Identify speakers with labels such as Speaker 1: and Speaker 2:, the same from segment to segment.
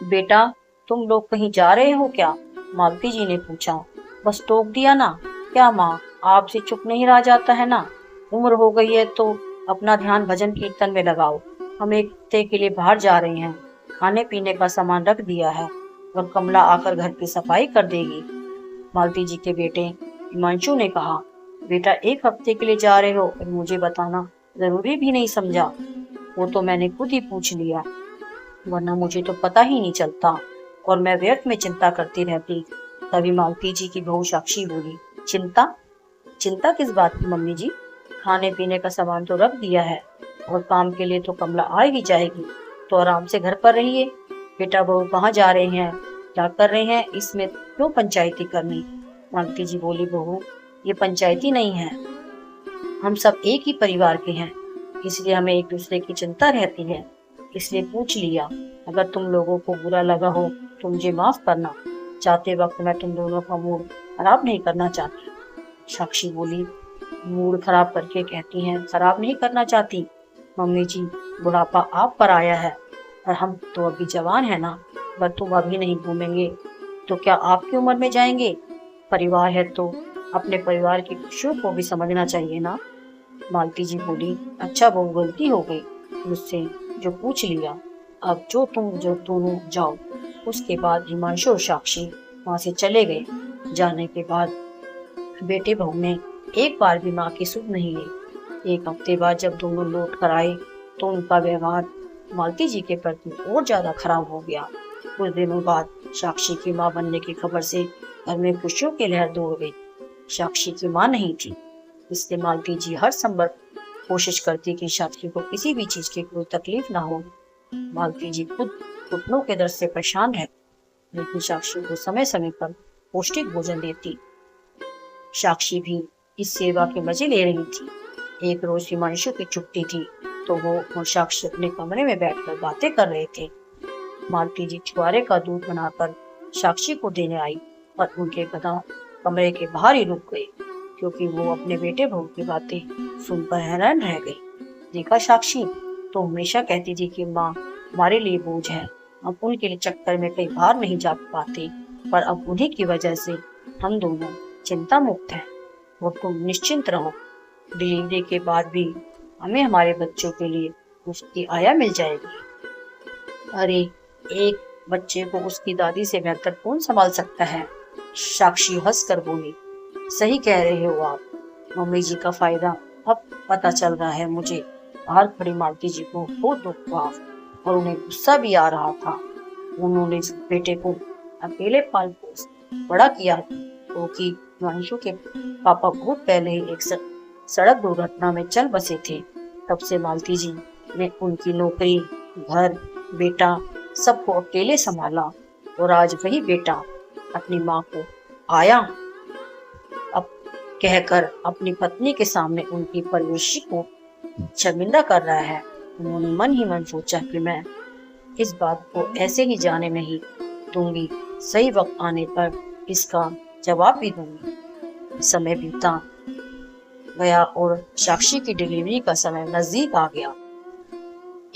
Speaker 1: बेटा, तुम लोग कहीं जा रहे हो क्या? मालती जी ने पूछा। बस टोक दिया ना। क्या माँ, आपसे चुप नहीं रहा जाता है ना? उम्र हो गई है तो अपना ध्यान भजन कीर्तन में लगाओ। हम एक हफ्ते के लिए बाहर जा रहे हैं। खाने पीने का सामान रख दिया है और कमला आकर घर की सफाई कर देगी। मालती जी के बेटे हिमांशु ने कहा। बेटा, एक हफ्ते के लिए जा रहे हो और मुझे बताना जरूरी भी नहीं समझा? वो तो मैंने खुद ही पूछ लिया, वरना मुझे तो पता ही नहीं चलता और मैं व्यर्थ में चिंता करती रहती। तभी मालती जी की बहू साक्षी बोली। चिंता? चिंता किस बात की मम्मी जी? खाने पीने का सामान तो रख दिया है और काम के लिए तो कमला आ ही जाएगी, तो आराम से घर पर रहिए। बेटा बहू कहाँ जा रहे हैं, क्या कर रहे हैं, इसमें क्यों पंचायती करनी? मालती जी बोली। बहू, ये पंचायती नहीं है, हम सब एक ही परिवार के हैं, इसलिए हमें एक दूसरे की चिंता रहती है, इसलिए पूछ लिया। अगर तुम लोगों को बुरा लगा हो तो मुझे माफ करना। जाते वक्त मैं तुम दोनों का मूड खराब नहीं करना चाहती। साक्षी बोली। मूड खराब करके कहती हैं खराब नहीं करना चाहती? मम्मी जी, बुढ़ापा आप पर आया है और हम तो अभी जवान है ना। अगर तुम अभी नहीं घूमेंगे तो क्या आपकी उम्र में जाएंगे? परिवार है तो अपने परिवार की खुशियों को भी समझना चाहिए ना। मालती जी बोली। अच्छा, वो गलती हो गई मुझसे, जो पूछ लिया। अब जो दोनों जाओ। उसके बाद हिमांशु और साक्षी वहां से चले गए। जाने के बाद बेटे बहू ने एक बार भी माँ की सुध नहीं ली। एक हफ्ते बाद जब दोनों लौट कर आए तो उनका व्यवहार मालती जी के प्रति और ज्यादा खराब हो गया। कुछ दिनों बाद साक्षी की माँ बनने की खबर से घर में खुशियों की लहर दौड़ गई। साक्षी की माँ नहीं थी, इसलिए मालती जी हर संभव कोशिश करती कि साक्षी को किसी भी चीज की कोई तकलीफ ना हो। मालती जी खुद घुटनों के दर्द से परेशान है, लेकिन साक्षी को समय समय पर पौष्टिक भोजन देती। साक्षी भी इस सेवा के मजे ले रही थी। एक रोज हिमांशु की छुट्टी थी तो वो और साक्षी अपने कमरे में बैठकर बातें कर रहे थे। मालती जी छुआरे का दूध बनाकर साक्षी को देने आई और उनके कदम कमरे के बाहर ही रुक गए, क्योंकि वो अपने बेटे बहू की बातें सुनकर हैरान रह गई। देखा साक्षी, तो हमेशा कहती थी कि माँ हमारे लिए बोझ है, हम उनके लिए चक्कर में कहीं बाहर नहीं जा पाते, पर अब उन्हीं की वजह से हम दोनों चिंता मुक्त हैं। और तुम निश्चिंत रहो, डिलीवरी के बाद भी हमें हमारे बच्चों के लिए मुफ्त आया मिल जाएगी। अरे, एक बच्चे को उसकी दादी से बेहतर कौन संभाल सकता है? साक्षी हंसकर बोली। सही कह रहे हो आप मम्मी जी, का फायदा अब पता चल रहा है मुझे। बाहर खड़ी मालती जी को बहुत दुख हुआ और उन्हें गुस्सा भी आ रहा था। उन्होंने बेटे को अकेले पाल पोस बड़ा किया, क्योंकि हिमांशु के पापा बहुत पहले ही एक सड़क दुर्घटना में चल बसे थे। तब से मालती जी ने उनकी नौकरी, घर, बेटा सबको अकेले संभाला और आज वही बेटा अपनी माँ को आया अब कहकर अपनी पत्नी के सामने उनकी परवरिश को शर्मिंदा कर रहा है। उन्होंने मन ही मन सोचा कि मैं इस बात को ऐसे ही जाने नहीं दूंगी, सही वक्त आने पर इसका जवाब भी दूंगी। समय बीता गया और साक्षी की डिलीवरी का समय नजदीक आ गया।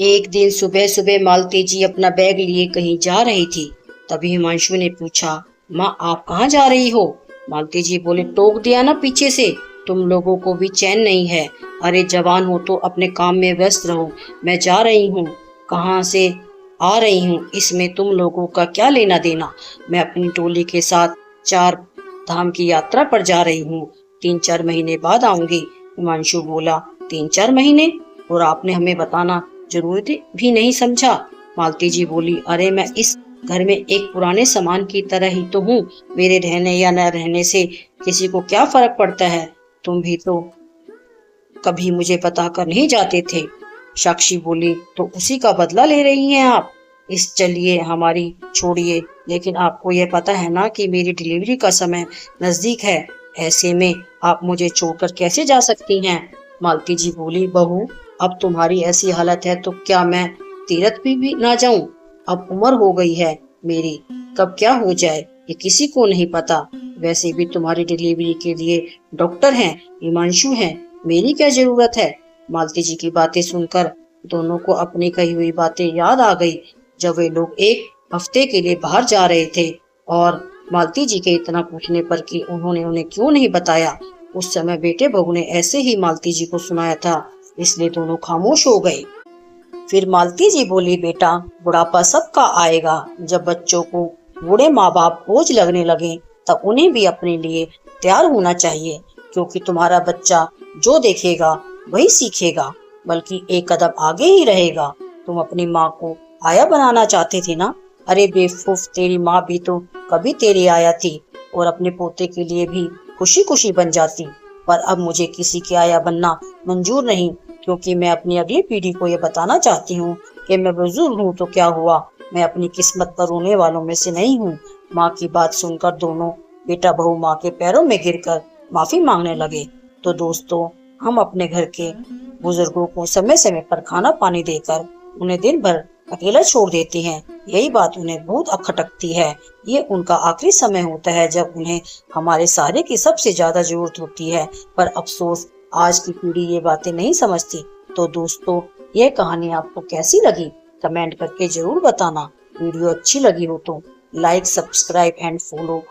Speaker 1: एक दिन सुबह सुबह मालती जी अपना बैग लिए कहीं जा रही थी। तभी हिमांशु ने पूछा, माँ आप कहाँ जा रही हो? मालती जी बोले, टोक दिया ना पीछे से, तुम लोगों को भी चैन नहीं है। अरे जवान हो तो अपने काम में व्यस्त रहो, मैं जा रही हूँ, कहाँ से आ रही हूँ इसमें तुम लोगों का क्या लेना देना। मैं अपनी टोली के साथ 4 धाम की यात्रा पर जा रही हूँ, 3-4 महीने बाद आऊंगी। हिमांशु बोला, 3-4 महीने? और आपने हमें बताना जरूरी भी नहीं समझा? मालती जी बोली, अरे मैं इस घर में एक पुराने सामान की तरह ही तो हूँ, मेरे रहने या न रहने से किसी को क्या फर्क पड़ता है। तुम भी तो कभी मुझे बताकर नहीं जाते थे। साक्षी बोली, तो उसी का बदला ले रही हैं आप? इस चलिए हमारी छोड़िए, लेकिन आपको यह पता है ना कि मेरी डिलीवरी का समय नजदीक है, ऐसे में आप मुझे छोड़कर कैसे जा सकती हैं? मालती जी बोली, बहू अब तुम्हारी ऐसी हालत है तो क्या मैं तीरथ भी ना जाऊं? अब उम्र हो गई है मेरी, कब क्या हो जाए ये किसी को नहीं पता। वैसे भी तुम्हारी डिलीवरी के लिए डॉक्टर हैं, हिमांशु हैं, मेरी क्या जरूरत है? मालती जी की बातें सुनकर दोनों को अपनी कही हुई बातें याद आ गई। जब वे लोग एक हफ्ते के लिए बाहर जा रहे थे और मालती जी के इतना पूछने पर कि उन्होंने उन्हें क्यों नहीं बताया, उस समय बेटे बहू ने ऐसे ही मालती जी को सुनाया था, इसलिए दोनों खामोश हो गए। फिर मालती जी बोली, बेटा बुढ़ापा सबका आएगा। जब बच्चों को बूढ़े माँ बाप बोझ लगने लगे तब उन्हें भी अपने लिए तैयार होना चाहिए, क्योंकि तुम्हारा बच्चा जो देखेगा वही सीखेगा, बल्कि एक कदम आगे ही रहेगा। तुम अपनी माँ को आया बनाना चाहते थे ना? अरे बेवकूफ, तेरी माँ भी तो कभी तेरी आया थी और अपने पोते के लिए भी खुशी खुशी बन जाती। पर अब मुझे किसी की आया बनना मंजूर नहीं, क्योंकि मैं अपनी अगली पीढ़ी को ये बताना चाहती हूँ कि मैं बुजुर्ग हूँ तो क्या हुआ, मैं अपनी किस्मत पर रोने वालों में से नहीं हूँ। माँ की बात सुनकर दोनों बेटा बहू माँ के पैरों में गिरकर माफी मांगने लगे। तो दोस्तों, हम अपने घर के बुजुर्गों को समय समय पर खाना पानी देकर उन्हें दिन भर अकेला छोड़ देते हैं। यही बात उन्हें बहुत अखटकती है। ये उनका आखिरी समय होता है जब उन्हें हमारे सहारे की सबसे ज्यादा जरूरत होती है। पर अफसोस, आज की पीढ़ी ये बातें नहीं समझती। तो दोस्तों, ये कहानी आपको कैसी लगी कमेंट करके जरूर बताना। वीडियो अच्छी लगी हो तो लाइक, सब्सक्राइब एंड फॉलो